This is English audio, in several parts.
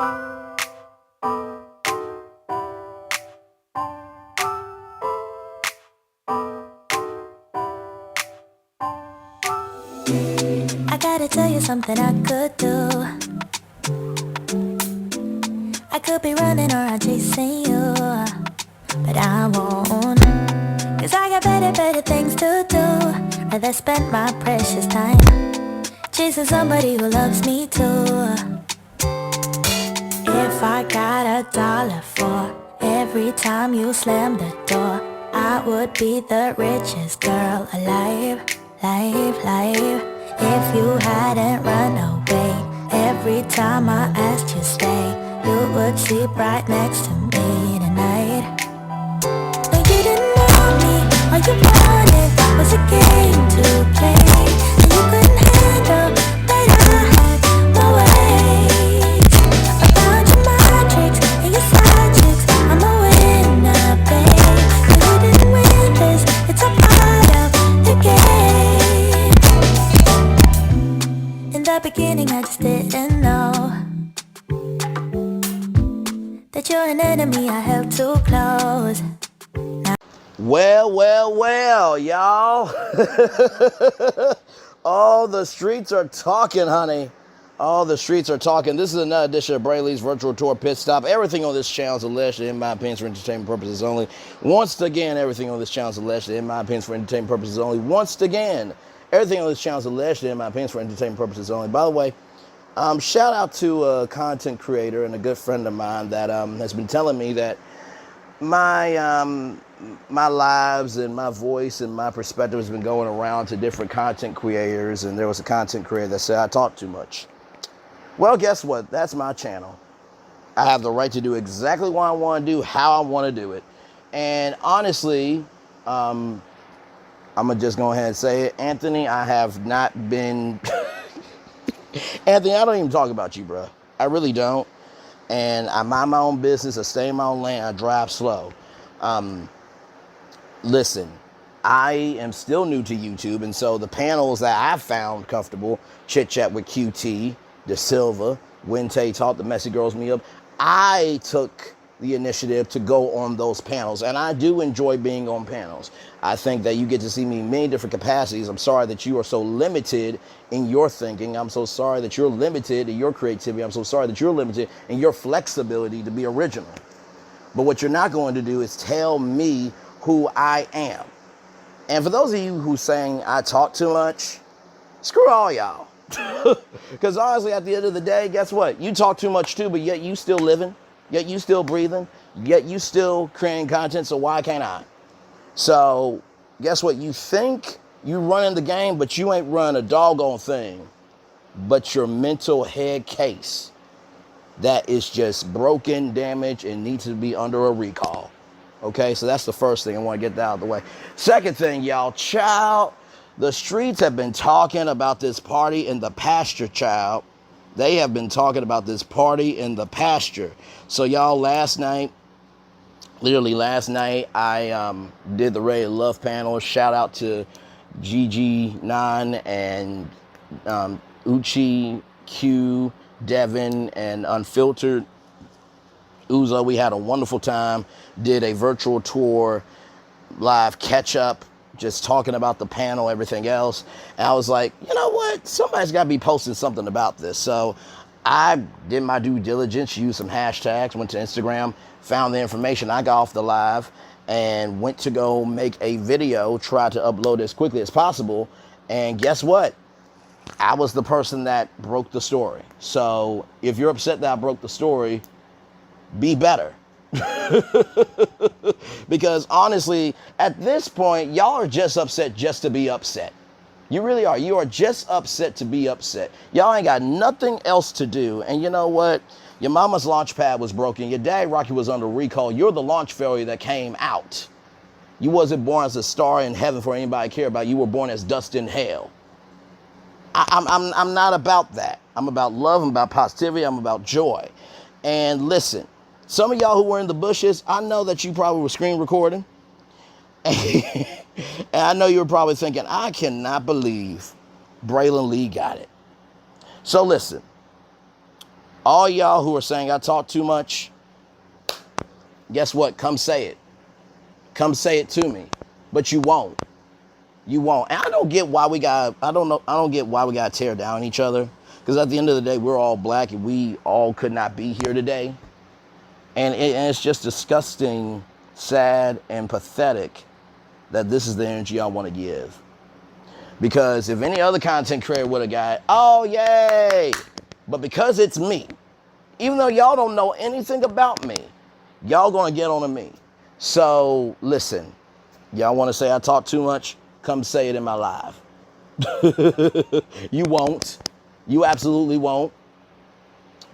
I gotta tell you something I could do. I could be running around chasing you, but I won't. Cause I got better things to do. Rather spend my precious time chasing somebody who loves me too. If I got $1 for every time you slam the door, I would be the richest girl alive, live. If you hadn't run away every time I asked you stay, you would sleep right next to me tonight. No, you didn't want me, all you wanted was a game to play, and you couldn't handle that I had my ways. I found your magics and your side chicks, I'm a winner, babe. No, you didn't win this, it's a part of the game. In the beginning I just didn't know that you're an enemy I held too close. Well, y'all. All the streets are talking, honey. All the streets are talking. This is another edition of Brayley's Virtual Tour Pit Stop. Everything on this channel is alleged, in my opinion, for entertainment purposes only. Once again, everything on this channel is alleged, in my opinion, for entertainment purposes only. Once again, everything on this channel is alleged, in my opinion, for entertainment purposes only. By the way, shout out to a content creator and a good friend of mine that has been telling me that my lives and my voice and my perspective has been going around to different content creators, and there was a content creator that said I talk too much. Well, guess what? That's my channel. I have the right to do exactly what I want to do, how I want to do it. And honestly, I'm going to just go ahead and say it. Anthony, I have not been... Anthony, I don't even talk about you, bro. I really don't. And I mind my own business. I stay in my own lane. I drive slow. Listen, I am still new to YouTube, and so the panels that I found comfortable, Chit Chat with QT, De Silva, When Tay Talk, The Messy Girls Me Up, I took the initiative to go on those panels, and I do enjoy being on panels. I think that you get to see me in many different capacities. I'm sorry that you are so limited in your thinking. I'm so sorry that you're limited in your creativity. I'm so sorry that you're limited in your flexibility to be original. But what you're not going to do is tell me who I am. And for those of you who saying I talk too much, screw all y'all. Because honestly, at the end of the day, guess what? You talk too much too, but yet you still living, yet you still breathing, yet you still creating content, so why can't I? So guess what? You think you running the game, but you ain't run a doggone thing. But your mental head case that is just broken, damaged, and needs to be under a recall. Okay, so that's the first thing. I want to get that out of the way. Second thing, y'all, child, the streets have been talking about this party in the pasture, child. They have been talking about this party in the pasture. So y'all, literally last night, I did the Ray Love panel. Shout out to GG9 and Uchi, Q, Devin, and Unfiltered Uzo. We had a wonderful time. Did a virtual tour, live catch up, just talking about the panel, everything else. And I was like, you know what? Somebody's got to be posting something about this. So I did my due diligence, used some hashtags, went to Instagram, found the information. I got off the live and went to go make a video, try to upload as quickly as possible. And guess what? I was the person that broke the story. So if you're upset that I broke the story, be better. Because honestly, at this point, y'all are just upset just to be upset. You really are. You are just upset to be upset. Y'all ain't got nothing else to do. And you know what? Your mama's launch pad was broken. Your dad, Rocky, was under recall. You're the launch failure that came out. You wasn't born as a star in heaven for anybody to care about. You were born as dust in hell. I'm not about that. I'm about love. I'm about positivity. I'm about joy. And listen, some of y'all who were in the bushes, I know that you probably were screen recording. And I know you were probably thinking, I cannot believe Braylon Lee got it. So listen, All y'all who are saying I talk too much, guess what? Come say it. Come say it to me. But you won't. You won't. And I don't get why we got, I don't get why we got to tear down each other. Because at the end of the day, we're all black and we all could not be here today. And it's just disgusting, sad, and pathetic that this is the energy I want to give. Because if any other content creator would have got, oh, yay. But because it's me, even though y'all don't know anything about me, y'all going to get on to me. So listen, y'all want to say I talk too much? Come say it in my live. You won't. You absolutely won't.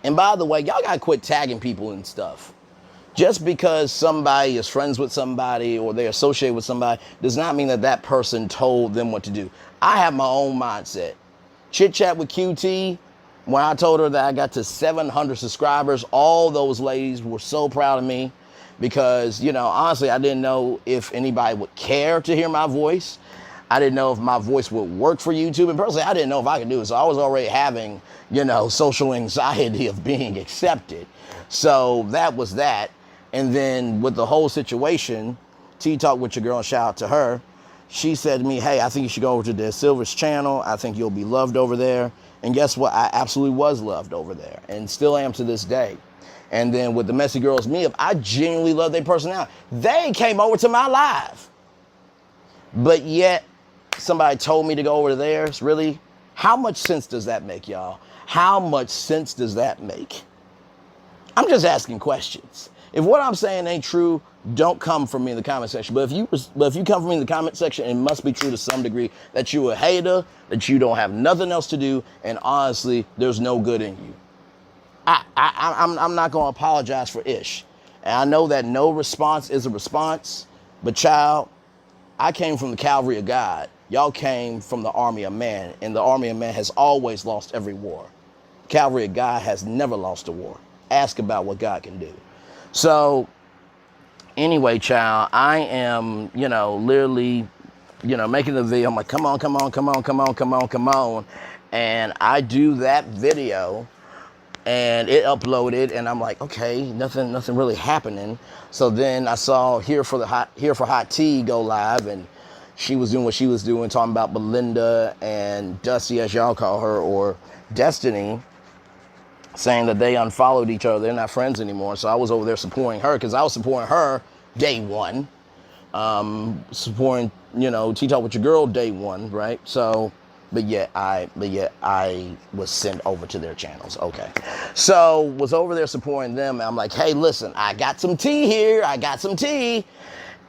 And by the way, y'all got to quit tagging people and stuff. Just because somebody is friends with somebody or they're associated with somebody does not mean that that person told them what to do. I have my own mindset. Chit Chat with QT, when I told her that I got to 700 subscribers, all those ladies were so proud of me because, you know, honestly, I didn't know if anybody would care to hear my voice. I didn't know if my voice would work for YouTube. And personally, I didn't know if I could do it. So I was already having, you know, social anxiety of being accepted. So that was that. And then with the whole situation, T-Talk with your girl, shout out to her. She said to me, hey, I think you should go over to the Silver's channel. I think you'll be loved over there. And guess what? I absolutely was loved over there and still am to this day. And then with the Messy Girls Meetup, I genuinely love their personality. They came over to my live. But yet, somebody told me to go over to theirs. Really? How much sense does that make, y'all? How much sense does that make? I'm just asking questions. If what I'm saying ain't true, don't come from me in the comment section. But if you come from me in the comment section, it must be true to some degree that you a hater, that you don't have nothing else to do, and honestly, there's no good in you. I'm not going to apologize for ish. And I know that no response is a response, but child, I came from the Calvary of God. Y'all came from the army of man, and the army of man has always lost every war. Calvary of God has never lost a war. Ask about what God can do. So anyway, child, I am, you know, literally, you know, making the video. I'm like, come on, come on, come on, come on, come on, come on. And I do that video and it uploaded and I'm like, okay, nothing really happening. So then I saw Here for Hot Tea go live and she was doing what she was doing, talking about Belinda and Dusty, as y'all call her, or Destiny, saying that they unfollowed each other. They're not friends anymore. So I was over there supporting her because I was supporting her day one. Supporting, you know, T-Talk with your girl day one, right? So, but yet I was sent over to their channels. Okay. So was over there supporting them. And I'm like, hey, listen, I got some tea here. I got some tea.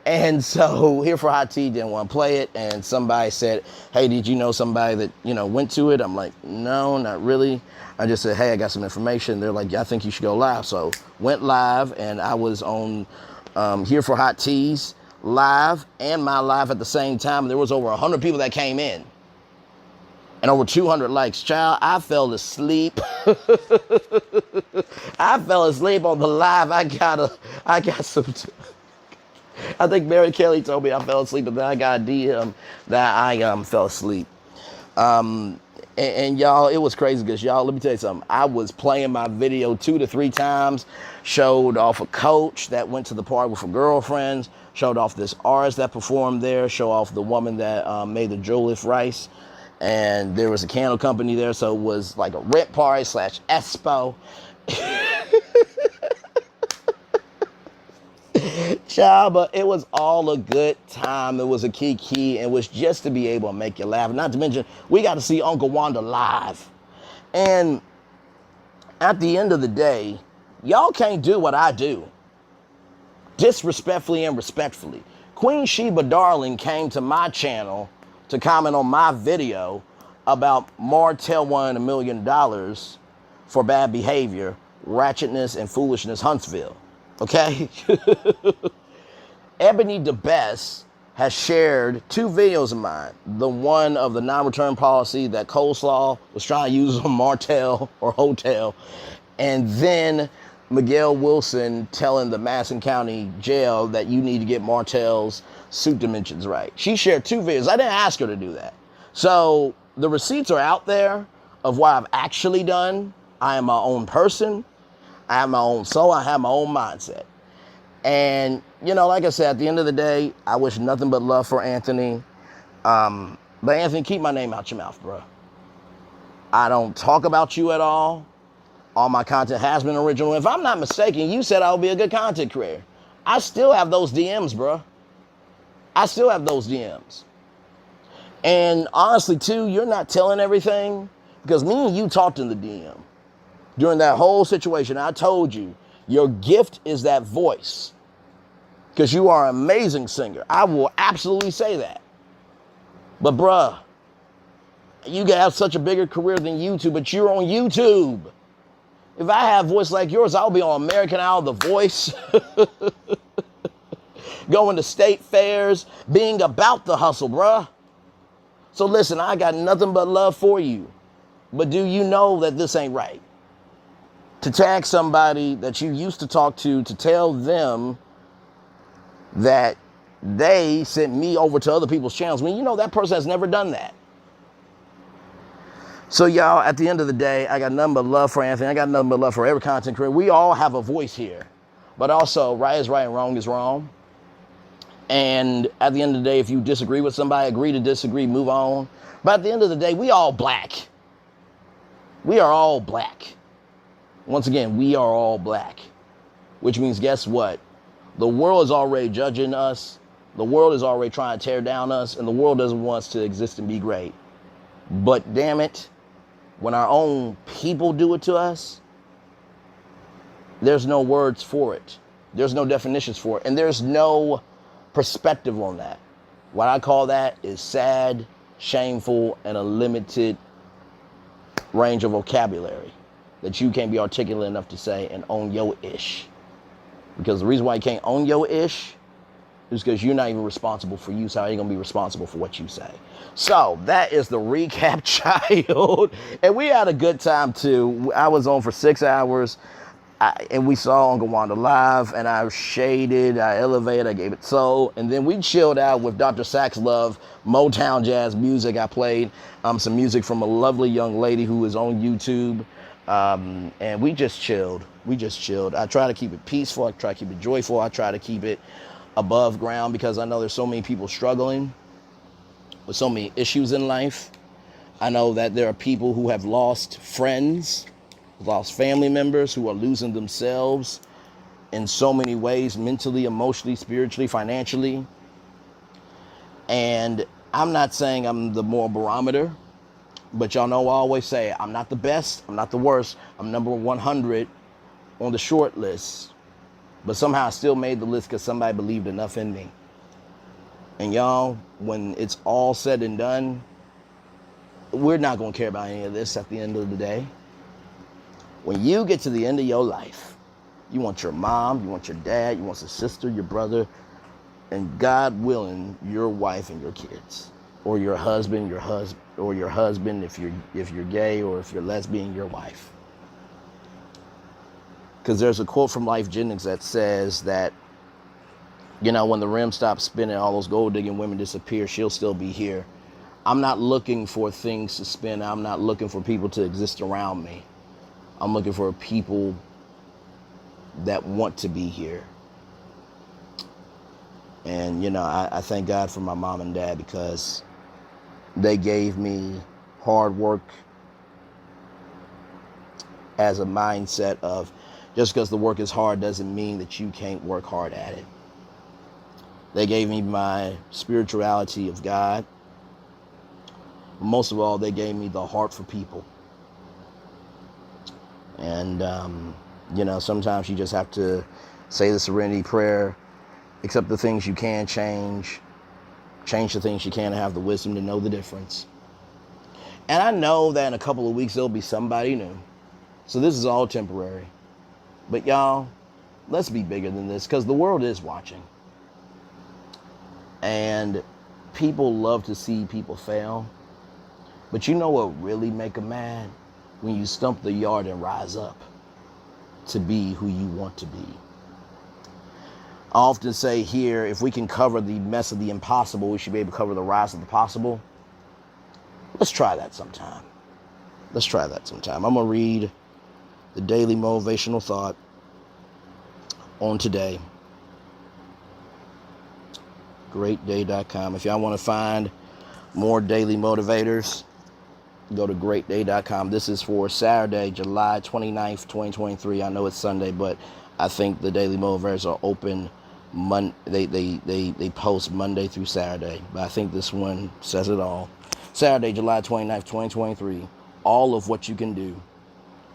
And so Here for Hot Tea didn't want to play it. And somebody said, hey, did you know somebody that, you know, went to it? I'm like, no, not really. I just said, hey, I got some information. They're like, yeah, I think you should go live. So went live and I was on Here for Hot Teas live and my live at the same time. There was over 100 people that came in and over 200 likes. Child, I fell asleep. I fell asleep on the live. I got some... I think Mary Kelly told me I fell asleep, but then I got a DM that I fell asleep. And y'all, it was crazy because y'all, let me tell you something. I was playing my video 2 to 3 times, showed off a coach that went to the party with her girlfriends, showed off this artist that performed there, show off the woman that made the jollof rice. And there was a candle company there, so it was like a rent party / expo. Child, but it was all a good time. It was a kiki. It was just to be able to make you laugh. Not to mention, we got to see Uncle Wanda live. And at the end of the day, y'all can't do what I do. Disrespectfully and respectfully. Queen Sheba Darling came to my channel to comment on my video about Martell wanting $1 million for bad behavior, ratchetness, and foolishness, Huntsville. Okay? Ebony the Best has shared 2 videos of mine. The one of the non-return policy that Coleslaw was trying to use on Martell or Hotel. And then Miguel Wilson telling the Madison County Jail that you need to get Martell's suit dimensions right. She shared 2 videos. I didn't ask her to do that. So the receipts are out there of what I've actually done. I am my own person. I have my own soul. I have my own mindset. And, like I said, at the end of the day, I wish nothing but love for Anthony. But Anthony, keep my name out your mouth, bro. I don't talk about you at all. All my content has been original. If I'm not mistaken, you said I would be a good content creator. I still have those DMs, bro. I still have those DMs. And honestly, too, you're not telling everything because me and you talked in the DM during that whole situation. I told you your gift is that voice because you are an amazing singer. I will absolutely say that. But bruh, you can have such a bigger career than YouTube, but you're on YouTube. If I have a voice like yours, I'll be on American Idol, The Voice, going to state fairs, being about the hustle, bruh. So listen, I got nothing but love for you. But do you know that this ain't right? To tag somebody that you used to talk to tell them that they sent me over to other people's channels. I mean, that person has never done that. So y'all, at the end of the day, I got nothing but love for Anthony. I got nothing but love for every content creator. We all have a voice here. But also, right is right and wrong is wrong. And at the end of the day, if you disagree with somebody, agree to disagree, move on. But at the end of the day, we all black. We are all black. Once again, we are all black. Which means, guess what? The world is already judging us. The world is already trying to tear down us. And the world doesn't want us to exist and be great. But damn it, when our own people do it to us, there's no words for it. There's no definitions for it. And there's no perspective on that. What I call that is sad, shameful, and a limited range of vocabulary that you can't be articulate enough to say and own your ish. Because the reason why you can't own your ish is because you're not even responsible for you. So how are you going to be responsible for what you say? So that is the recap, child. And we had a good time too. I was on for 6 hours. And we saw Uncle Wanda live, and I shaded, I elevated, I gave it soul, and then we chilled out with Dr. Sax Love, Motown jazz music. I played some music from a lovely young lady who is on YouTube, and we just chilled. I try to keep it peaceful. I try to keep it joyful. I try to keep it above ground because I know there's so many people struggling with so many issues in life. I know that there are people who have lost friends, lost family members, who are losing themselves in so many ways, mentally, emotionally, spiritually, financially. And I'm not saying I'm the moral barometer, but y'all know I always say I'm not the best, I'm not the worst, I'm number 100 on the short list. But somehow I still made the list because somebody believed enough in me. And y'all, when it's all said and done, we're not going to care about any of this at the end of the day. When you get to the end of your life, you want your mom, you want your dad, you want your sister, your brother, and God willing, your wife and your kids, or your husband, or your husband if you're gay, or if you're lesbian, your wife. Because there's a quote from Life Jennings that says that, when the rim stops spinning, all those gold digging women disappear, she'll still be here. I'm not looking for things to spin. I'm not looking for people to exist around me. I'm looking for people that want to be here. And, I thank God for my mom and dad because they gave me hard work as a mindset of just because the work is hard doesn't mean that you can't work hard at it. They gave me my spirituality of God. Most of all, they gave me the heart for people. And, sometimes you just have to say the serenity prayer, accept the things you can change the things you can, and have the wisdom to know the difference. And I know that in a couple of weeks, there'll be somebody new. So this is all temporary. But y'all, let's be bigger than this because the world is watching. And people love to see people fail. But you know what really make them mad? When you stump the yard and rise up to be who you want to be. I often say here, if we can cover the mess of the impossible, we should be able to cover the rise of the possible. Let's try that sometime. I'm going to read the daily motivational thought on today. Greatday.com. If y'all want to find more daily motivators, go to greatday.com. This is for Saturday, July 29th, 2023. I know it's Sunday, but I think the daily motivators are open they post Monday through Saturday. But I think this one says it all. Saturday, July 29th, 2023. All of what you can do.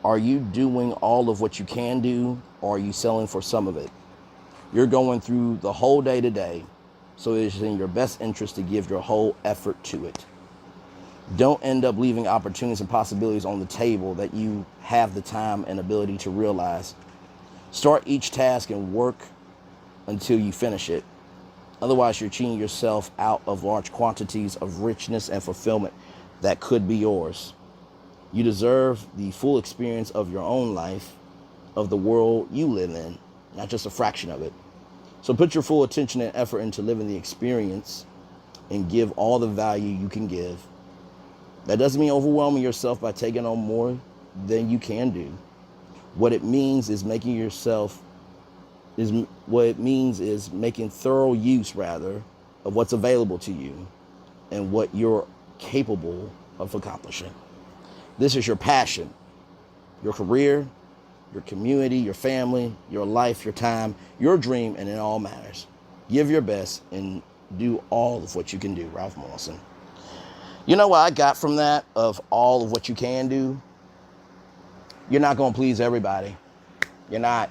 Are you doing all of what you can do, or are you selling for some of it? You're going through the whole day today, so it is in your best interest to give your whole effort to it. Don't end up leaving opportunities and possibilities on the table that you have the time and ability to realize. Start each task and work until you finish it. Otherwise, you're cheating yourself out of large quantities of richness and fulfillment that could be yours. You deserve the full experience of your own life, of the world you live in, not just a fraction of it. So put your full attention and effort into living the experience and give all the value you can give. That doesn't mean overwhelming yourself by taking on more than you can do. What it means is making thorough use, rather, of what's available to you and what you're capable of accomplishing. This is your passion, your career, your community, your family, your life, your time, your dream, and it all matters. Give your best and do all of what you can do. Ralph Morrison. You know what I got from that, of all of what you can do? You're not going to please everybody. You're not.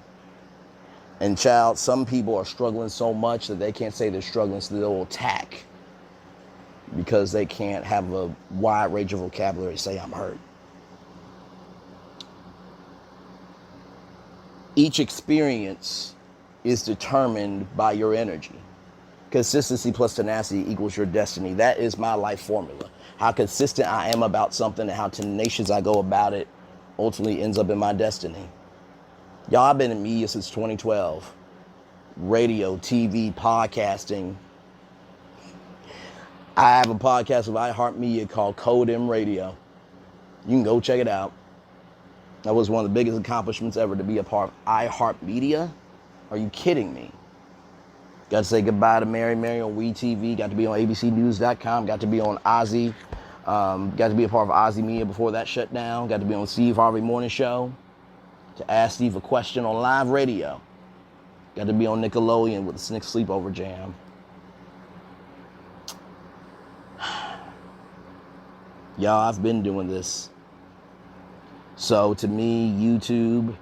And child, some people are struggling so much that they can't say they're struggling, so they'll attack because they can't have a wide range of vocabulary to say I'm hurt. Each experience is determined by your energy. Consistency plus tenacity equals your destiny. That is my life formula. How consistent I am about something and how tenacious I go about it ultimately ends up in my destiny. Y'all, I've been in media since 2012. Radio, TV, podcasting. I have a podcast with iHeartMedia called Code M Radio. You can go check it out. That was one of the biggest accomplishments ever, to be a part of iHeartMedia. Are you kidding me? Got to say goodbye to Mary on WeTV. Got to be on abcnews.com. Got to be on Ozzy. Got to be a part of Ozzy Media before that shut down. Got to be on Steve Harvey Morning Show to ask Steve a question on live radio. Got to be on Nickelodeon with the Snick Sleepover Jam. Y'all, I've been doing this. So to me, YouTube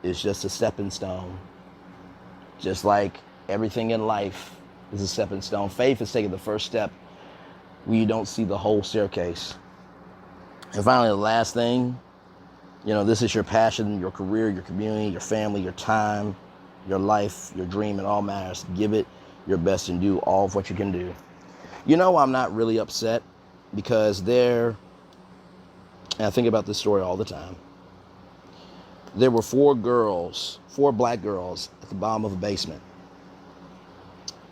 is just a stepping stone. Just like everything in life is a stepping stone. Faith is taking the first step where you don't see the whole staircase. And finally, the last thing, this is your passion, your career, your community, your family, your time, your life, your dream, it all matters. Give it your best and do all of what you can do. I'm not really upset because and I think about this story all the time. There were four black girls at the bottom of a basement.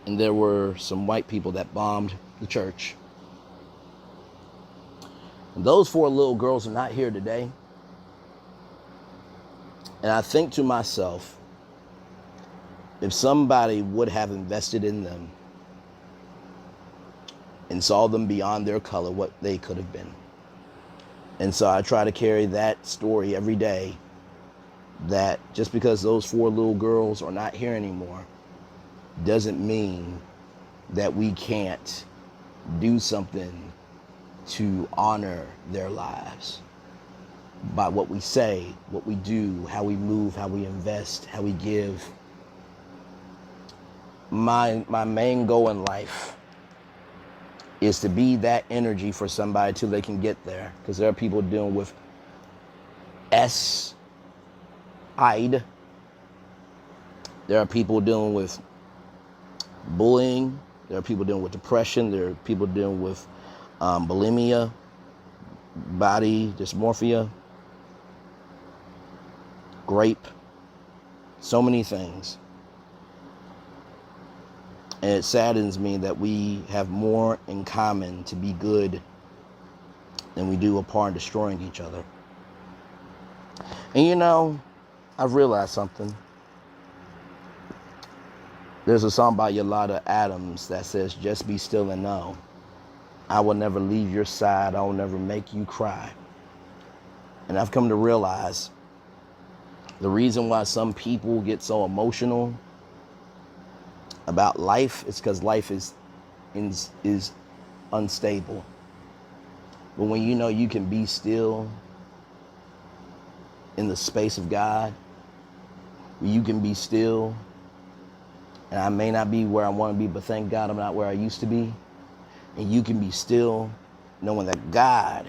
And there were some white people that bombed the church. And those four little girls are not here today. And I think to myself, if somebody would have invested in them and saw them beyond their color, what they could have been. And so I try to carry that story every day, that just because those four little girls are not here anymore doesn't mean that we can't do something to honor their lives by what we say, what we do, how we move, how we invest, how we give. My main goal in life is to be that energy for somebody till they can get there. Because there are people dealing with SIDE. There are people dealing with bullying. There are people dealing with depression. There are people dealing with bulimia, body dysmorphia, grape, so many things. And it saddens me that we have more in common to be good than we do apart in destroying each other. And you know, I've realized something. There's a song by Yolanda Adams that says, just be still and know. I will never leave your side. I will never make you cry. And I've come to realize the reason why some people get so emotional about life is because life is unstable. But when you know you can be still in the space of God, where you can be still, and I may not be where I want to be, but thank God I'm not where I used to be, and you can be still knowing that God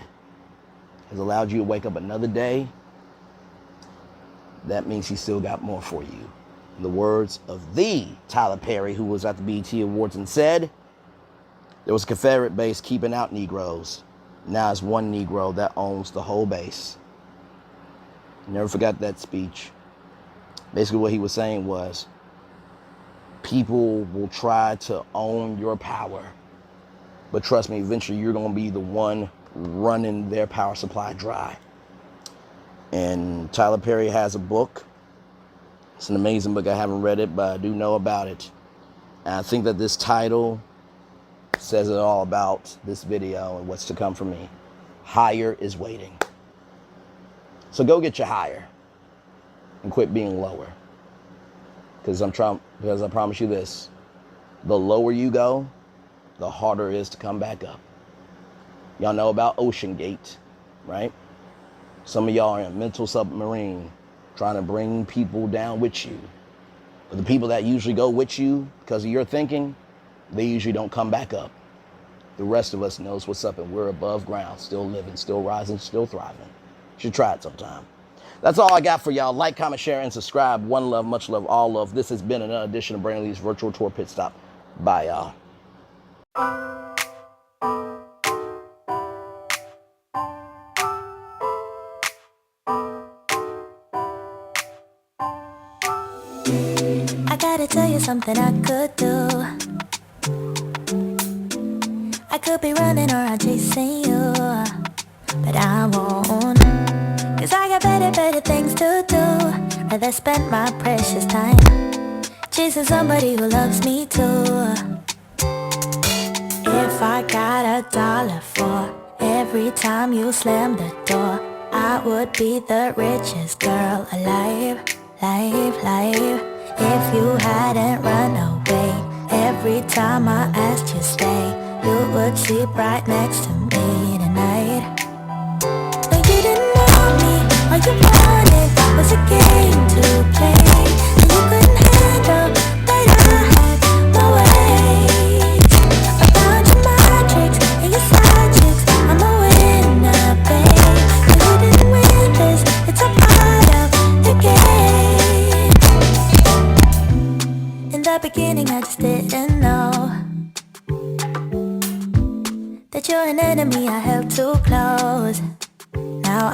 has allowed you to wake up another day, that means he still got more for you. In the words of the Tyler Perry, who was at the BET Awards and said, there was a Confederate base keeping out Negroes. Now it's one Negro that owns the whole base. Never forgot that speech. Basically what he was saying was, people will try to own your power, but trust me, eventually you're going to be the one running their power supply dry. And Tyler Perry has a book. It's an amazing book. I haven't read it, but I do know about it. And I think that this title says it all about this video and what's to come for me. Higher is waiting. So go get your higher and quit being lower. Because I promise you this, the lower you go, the harder it is to come back up. Y'all know about Ocean Gate, right? Some of y'all are in a mental submarine trying to bring people down with you. But the people that usually go with you because of your thinking, they usually don't come back up. The rest of us knows what's up, and we're above ground, still living, still rising, still thriving. You should try it sometime. That's all I got for y'all. Like, comment, share, and subscribe. One love, much love, all love. This has been another edition of Brandon Lee's Virtual Tour Pit Stop. Bye, y'all. I gotta tell you something I could do. I could be running or I'm chasing you, but I won't. Cause I got better things to do. Rather spend my precious time chasing somebody who loves me too. If I got $1 for every time you slam the door, I would be the richest girl alive, life. If you hadn't run away every time I asked you stay, you would sleep right next to me tonight. But you didn't want me, all you wanted was a game to play, and you couldn't handle that I had my ways. I found your magics and your side chicks, I'm a winner, babe. But you didn't win this, it's a part of the game. In the beginning I just didn't know that you're an enemy I held too close. Now